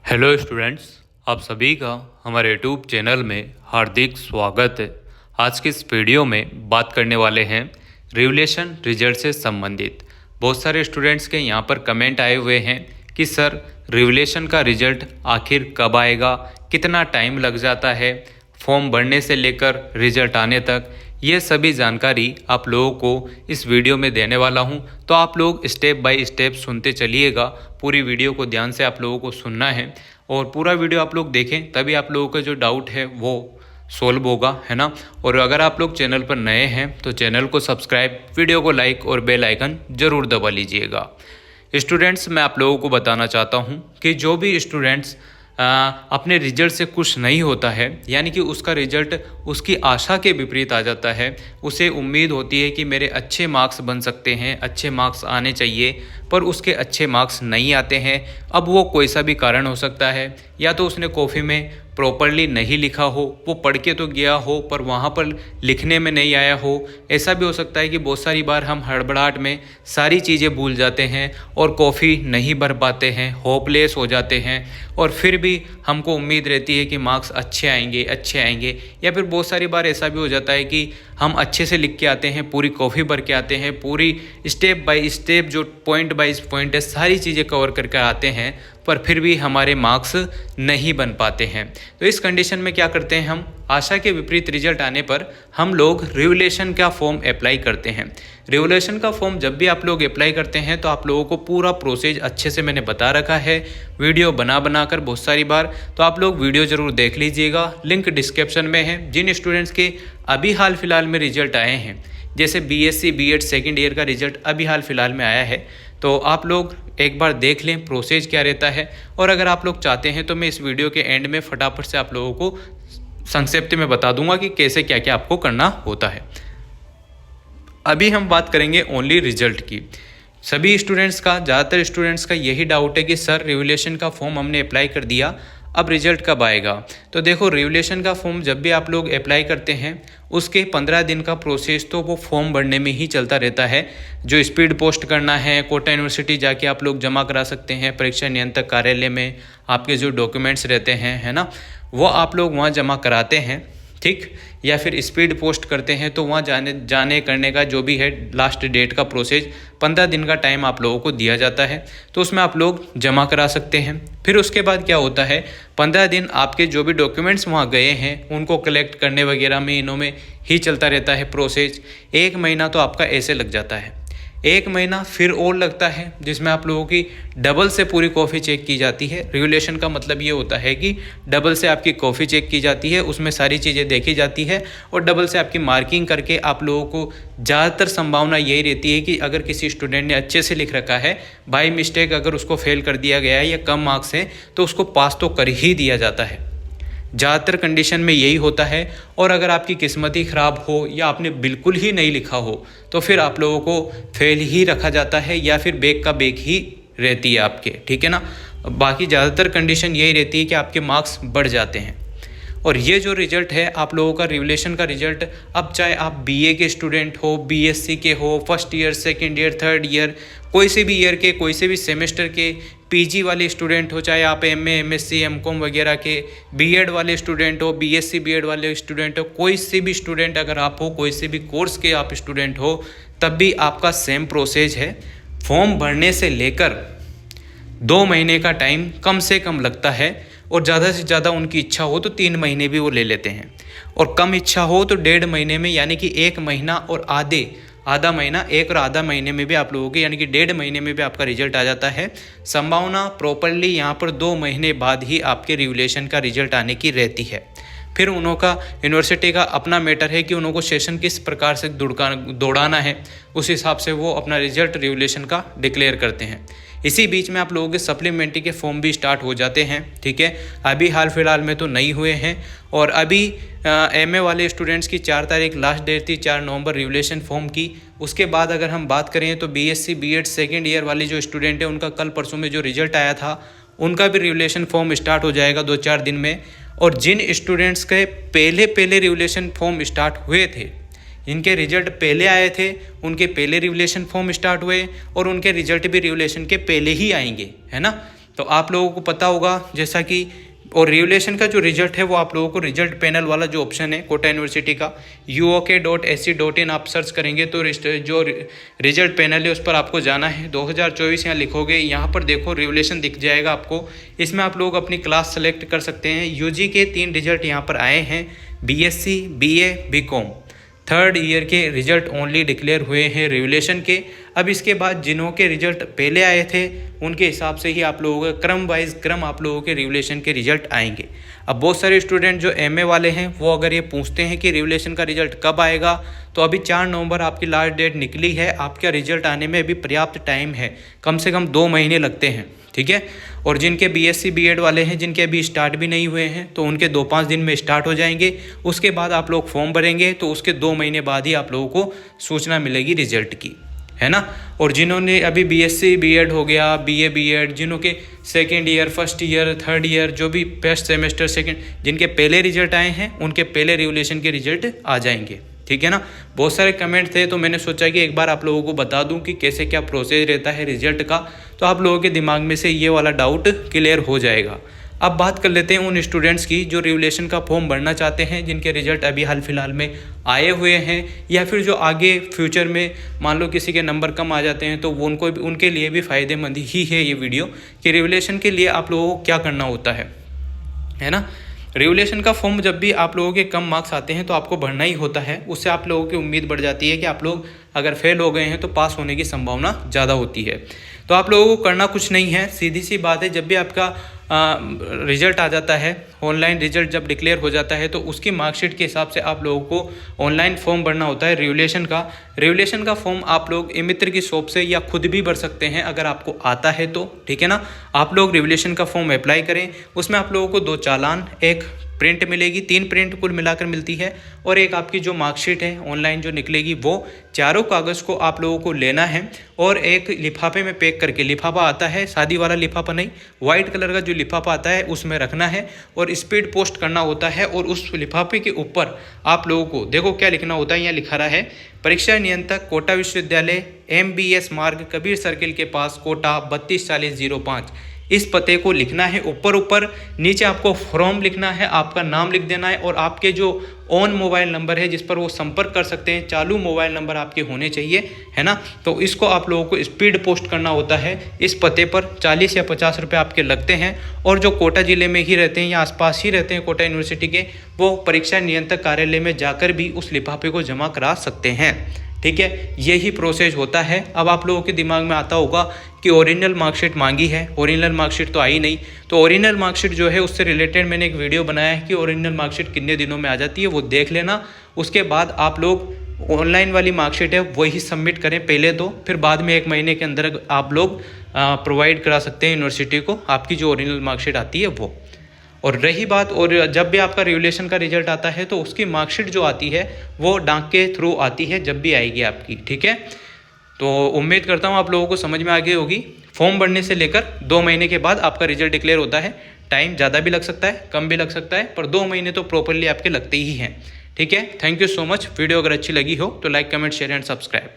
Hello students, आप सभी का हमारे यूट्यूब चैनल में हार्दिक स्वागत है। आज की इस वीडियो में बात करने वाले हैं रिवोल्यूशन रिजल्ट से संबंधित। बहुत सारे स्टूडेंट्स के यहाँ पर कमेंट आए हुए हैं कि सर रिवोल्यूशन का रिजल्ट आखिर कब आएगा, कितना टाइम लग जाता है फॉर्म भरने से लेकर रिजल्ट आने तक। ये सभी जानकारी आप लोगों को इस वीडियो में देने वाला हूं, तो आप लोग स्टेप बाय स्टेप सुनते चलिएगा। पूरी वीडियो को ध्यान से आप लोगों को सुनना है और पूरा वीडियो आप लोग देखें, तभी आप लोगों का जो डाउट है वो सोल्व होगा, है ना। और अगर आप लोग चैनल पर नए हैं तो चैनल को सब्सक्राइब, वीडियो को लाइक और बेल आइकन ज़रूर दबा लीजिएगा। स्टूडेंट्स, मैं आप लोगों को बताना चाहता हूँ कि जो भी स्टूडेंट्स अपने रिजल्ट से खुश नहीं होता है, यानी कि उसका रिजल्ट उसकी आशा के विपरीत आ जाता है, उसे उम्मीद होती है कि मेरे अच्छे मार्क्स बन सकते हैं, अच्छे मार्क्स आने चाहिए, पर उसके अच्छे मार्क्स नहीं आते हैं। अब वो कोई सा भी कारण हो सकता है, या तो उसने कॉपी में प्रॉपरली नहीं लिखा हो, वो पढ़ के तो गया हो पर वहाँ पर लिखने में नहीं आया हो। ऐसा भी हो सकता है कि बहुत सारी बार हम हड़बड़ाहट में सारी चीज़ें भूल जाते हैं और कॉफ़ी नहीं भर पाते हैं, होपलेस हो जाते हैं, और फिर भी हमको उम्मीद रहती है कि मार्क्स अच्छे आएंगे। या फिर बहुत सारी बार ऐसा भी हो जाता है कि हम अच्छे से लिख के आते हैं, पूरी कॉफ़ी भर के आते हैं, पूरी स्टेप बाय स्टेप जो पॉइंट बाय पॉइंट है सारी चीज़ें कवर करके आते हैं, पर फिर भी हमारे मार्क्स नहीं बन पाते हैं। तो इस कंडीशन में क्या करते हैं, हम आशा के विपरीत रिजल्ट आने पर हम लोग रिवोल्यूशन का फॉर्म अप्लाई करते हैं। रिवोल्यूशन का फॉर्म जब भी आप लोग अप्लाई करते हैं तो आप लोगों को पूरा प्रोसेस अच्छे से मैंने बता रखा है, वीडियो बना कर बहुत सारी बार, तो आप लोग वीडियो ज़रूर देख लीजिएगा। लिंक डिस्क्रिप्शन में है। जिन स्टूडेंट्स के अभी हाल फिलहाल में रिजल्ट आए हैं, जैसे बीएससी बीएड सेकेंड ईयर का रिजल्ट अभी हाल फिलहाल में आया है, तो आप लोग एक बार देख लें प्रोसेस क्या रहता है। और अगर आप लोग चाहते हैं तो मैं इस वीडियो के एंड में फटाफट से आप लोगों को संक्षिप्त में बता दूंगा कि कैसे क्या क्या आपको करना होता है। अभी हम बात करेंगे ओनली रिजल्ट की। सभी स्टूडेंट्स का, ज़्यादातर स्टूडेंट्स का यही डाउट है कि सर रिवोल्यूशन का फॉर्म हमने अप्लाई कर दिया, अब रिजल्ट कब आएगा। तो देखो, रिवोल्यूशन का फॉर्म जब भी आप लोग अप्लाई करते हैं उसके 15 दिन का प्रोसेस तो वो फॉर्म भरने में ही चलता रहता है। जो स्पीड पोस्ट करना है, कोटा यूनिवर्सिटी जाके आप लोग जमा करा सकते हैं, परीक्षा नियंत्रक कार्यालय में आपके जो डॉक्यूमेंट्स रहते हैं, है ना, वो आप लोग वहाँ जमा कराते हैं, ठीक। या फिर स्पीड पोस्ट करते हैं तो वहाँ जाने करने का जो भी है लास्ट डेट का प्रोसेस 15 दिन का टाइम आप लोगों को दिया जाता है, तो उसमें आप लोग जमा करा सकते हैं। फिर उसके बाद क्या होता है, 15 दिन आपके जो भी डॉक्यूमेंट्स वहाँ गए हैं उनको कलेक्ट करने वगैरह में इनों में ही चलता रहता है प्रोसेस। 1 महीना तो आपका ऐसे लग जाता है। 1 महीना फिर और लगता है, जिसमें आप लोगों की डबल से पूरी कॉफ़ी चेक की जाती है। रिवोल्यूशन का मतलब ये होता है कि डबल से आपकी कॉफ़ी चेक की जाती है, उसमें सारी चीज़ें देखी जाती है और डबल से आपकी मार्किंग करके आप लोगों को ज़्यादातर संभावना यही रहती है कि अगर किसी स्टूडेंट ने अच्छे से लिख रखा है, बाई मिस्टेक अगर उसको फेल कर दिया गया है या कम मार्क्स हैं, तो उसको पास तो कर ही दिया जाता है। ज़्यादातर कंडीशन में यही होता है। और अगर आपकी किस्मत ही ख़राब हो या आपने बिल्कुल ही नहीं लिखा हो तो फिर आप लोगों को फेल ही रखा जाता है, या फिर बैक का बैक ही रहती है आपके, ठीक है ना। बाकी ज़्यादातर कंडीशन यही रहती है कि आपके मार्क्स बढ़ जाते हैं। और ये जो रिजल्ट है आप लोगों का रिवोल्यूशन का रिजल्ट, अब चाहे आप बीए के स्टूडेंट हो, बीएससी के हो, first year, second year, third year, कोई से भी ईयर के, कोई से भी सेमेस्टर के, पीजी वाले स्टूडेंट हो, चाहे आप एमए, एमएससी, एमकॉम वगैरह के, बीएड वाले स्टूडेंट हो, बीएससी बीएड वाले स्टूडेंट हो, कोई से भी स्टूडेंट अगर आप हो, कोई से भी कोर्स के आप स्टूडेंट हो, तब भी आपका सेम प्रोसेस है। फॉर्म भरने से लेकर 2 महीने का टाइम कम से कम लगता है, और ज़्यादा से ज़्यादा उनकी इच्छा हो तो 3 महीने भी वो ले लेते हैं, और कम इच्छा हो तो 1.5 महीने में, यानी कि 1 महीना और आधा महीना, 1 और आधा महीने में भी आप लोगों के, यानी कि 1.5 महीने में भी आपका रिजल्ट आ जाता है। संभावना प्रॉपरली यहाँ पर 2 महीने बाद ही आपके रिवोल्यूशन का रिजल्ट आने की रहती है। फिर उन्हों का, यूनिवर्सिटी का अपना मैटर है कि उन्हों को सेशन किस प्रकार से दौड़ाना है, उस हिसाब से वो अपना रिजल्ट रिवोल्यूशन का डिक्लेयर करते हैं। इसी बीच में आप लोगों के सप्लीमेंट्री के फॉर्म भी स्टार्ट हो जाते हैं, ठीक है। अभी हाल फिलहाल में तो नहीं हुए हैं, और अभी एमए वाले स्टूडेंट्स की 4 तारीख लास्ट डेट थी, 4 नवंबर रिवोल्यूशन फॉर्म की। उसके बाद अगर हम बात करें तो बीएससी बीएड सेकेंड ईयर वाले जो स्टूडेंट हैं उनका कल परसों में जो रिजल्ट आया था उनका भी रिवोल्यूशन फॉर्म स्टार्ट हो जाएगा 2-4 दिन में। और जिन स्टूडेंट्स के पहले रिवोल्यूशन फॉर्म स्टार्ट हुए थे, इनके रिजल्ट पहले आए थे, उनके पहले रिवोल्यूशन फॉर्म स्टार्ट हुए, और उनके रिजल्ट भी रिवोल्यूशन के पहले ही आएंगे, है ना। तो आप लोगों को पता होगा जैसा कि, और रिवलेशन का जो रिजल्ट है वो आप लोगों को रिजल्ट पैनल वाला जो ऑप्शन है कोटा यूनिवर्सिटी का uok.ac.in आप सर्च करेंगे तो जो रिजल्ट पैनल है उस पर आपको जाना है। 2024 यहाँ लिखोगे, यहाँ पर देखो रिवलेशन दिख जाएगा आपको। इसमें आप लोग अपनी क्लास सेलेक्ट कर सकते हैं। यूजी के 3 रिजल्ट यहाँ पर आए हैं, BSc, BA, BCom. 3rd year के रिजल्ट ओनली डिक्लेयर हुए हैं रिवलेशन के। अब इसके बाद जिन्हों के रिजल्ट पहले आए थे उनके हिसाब से ही आप लोगों का क्रम आप लोगों के रिवलेशन के रिजल्ट आएंगे। अब बहुत सारे स्टूडेंट जो एमए वाले हैं वो अगर ये पूछते हैं कि रिवलेशन का रिजल्ट कब आएगा, तो अभी 4 नवंबर आपकी लास्ट डेट निकली है। आपका रिजल्ट आने में अभी पर्याप्त टाइम है, कम से कम 2 महीने लगते हैं, ठीक है। और जिनके बीएससी बीएड वाले हैं, जिनके अभी स्टार्ट भी नहीं हुए हैं, तो उनके 2-5 दिन में स्टार्ट हो जाएंगे। उसके बाद आप लोग फॉर्म भरेंगे तो उसके 2 महीने बाद ही आप लोगों को सूचना मिलेगी रिजल्ट की, है ना। और जिन्होंने अभी बीएससी बीएड हो गया, बीए बीएड, जिन्हों के 2nd year, 1st year, 3rd year, जो भी फर्स्ट सेमेस्टर, सेकंड, जिनके पहले रिजल्ट आए हैं उनके पहले रिवलेशन के रिजल्ट आ जाएंगे, ठीक है ना। बहुत सारे कमेंट थे तो मैंने सोचा कि एक बार आप लोगों को बता दूं कि कैसे क्या प्रोसेस रहता है रिजल्ट का, तो आप लोगों के दिमाग में से ये वाला डाउट क्लियर हो जाएगा। अब बात कर लेते हैं उन स्टूडेंट्स की जो रिवलेशन का फॉर्म भरना चाहते हैं, जिनके रिजल्ट अभी हाल फिलहाल में आए हुए हैं, या फिर जो आगे फ्यूचर में मान लो किसी के नंबर कम आ जाते हैं तो वो उनके लिए भी फ़ायदेमंद ही है ये वीडियो, कि रिवलेशन के लिए आप लोगों को क्या करना होता है ना। रिवलेशन का फॉर्म जब भी आप लोगों के कम मार्क्स आते हैं तो आपको भरना ही होता है। उससे आप लोगों की उम्मीद बढ़ जाती है कि आप लोग अगर फेल हो गए हैं तो पास होने की संभावना ज़्यादा होती है। तो आप लोगों को करना कुछ नहीं है, सीधी सी बात है, जब भी आपका रिजल्ट आ जाता है, ऑनलाइन रिजल्ट जब डिक्लेयर हो जाता है तो उसकी मार्कशीट के हिसाब से आप लोगों को ऑनलाइन फॉर्म भरना होता है रिवलेशन का। रिवलेशन का फॉर्म आप लोग मित्र की शॉप से या खुद भी भर सकते हैं अगर आपको आता है तो, ठीक है ना। आप लोग रिवलेशन का फॉर्म अप्लाई करें, उसमें आप लोगों को 2 चालान, एक प्रिंट मिलेगी, 3 प्रिंट कुल मिलाकर मिलती है, और एक आपकी जो मार्कशीट है ऑनलाइन जो निकलेगी, वो चारों कागज़ को आप लोगों को लेना है और एक लिफाफे में पैक करके, लिफाफा आता है शादी वाला लिफाफा नहीं, वाइट कलर का जो लिफाफा आता है उसमें रखना है और स्पीड पोस्ट करना होता है। और उस लिफाफे के ऊपर आप लोगों को देखो क्या लिखना होता है, यहाँ लिखा रहा है, परीक्षा नियंत्रक कोटा विश्वविद्यालय MBS मार्ग कबीर सर्किल के पास कोटा 324005, इस पते को लिखना है ऊपर। नीचे आपको फॉर्म लिखना है, आपका नाम लिख देना है, और आपके जो ऑन मोबाइल नंबर है जिस पर वो संपर्क कर सकते हैं, चालू मोबाइल नंबर आपके होने चाहिए, है ना। तो इसको आप लोगों को स्पीड पोस्ट करना होता है इस पते पर। 40 या 50 रुपये आपके लगते हैं। और जो कोटा ज़िले में ही रहते हैं या आसपास ही रहते हैं कोटा यूनिवर्सिटी के, वो परीक्षा नियंत्रक कार्यालय में जाकर भी उस लिफाफे को जमा करा सकते हैं, ठीक है। यही प्रोसेस होता है। अब आप लोगों के दिमाग में आता होगा कि ओरिजिनल मार्कशीट मांगी है, ओरिजिनल मार्कशीट तो आई नहीं। तो ओरिजिनल मार्कशीट जो है उससे रिलेटेड मैंने एक वीडियो बनाया है कि ओरिजिनल मार्कशीट कितने दिनों में आ जाती है, वो देख लेना। उसके बाद आप लोग ऑनलाइन वाली मार्कशीट है वही सबमिट करें पहले तो, फिर बाद में 1 महीने के अंदर आप लोग प्रोवाइड करा सकते हैं यूनिवर्सिटी को आपकी जो ओरिजिनल मार्कशीट आती है वो। और रही बात, और जब भी आपका रिवलेशन का रिजल्ट आता है तो उसकी मार्कशीट जो आती है वो डाक के थ्रू आती है, जब भी आएगी आपकी, ठीक है। तो उम्मीद करता हूँ आप लोगों को समझ में आ गई होगी। फॉर्म भरने से लेकर 2 महीने के बाद आपका रिजल्ट डिक्लेयर होता है। टाइम ज़्यादा भी लग सकता है, कम भी लग सकता है, पर 2 महीने तो प्रॉपरली आपके लगते ही हैं, ठीक है। Thank you so much. Video अगर अच्छी लगी हो तो like, comment, share and subscribe.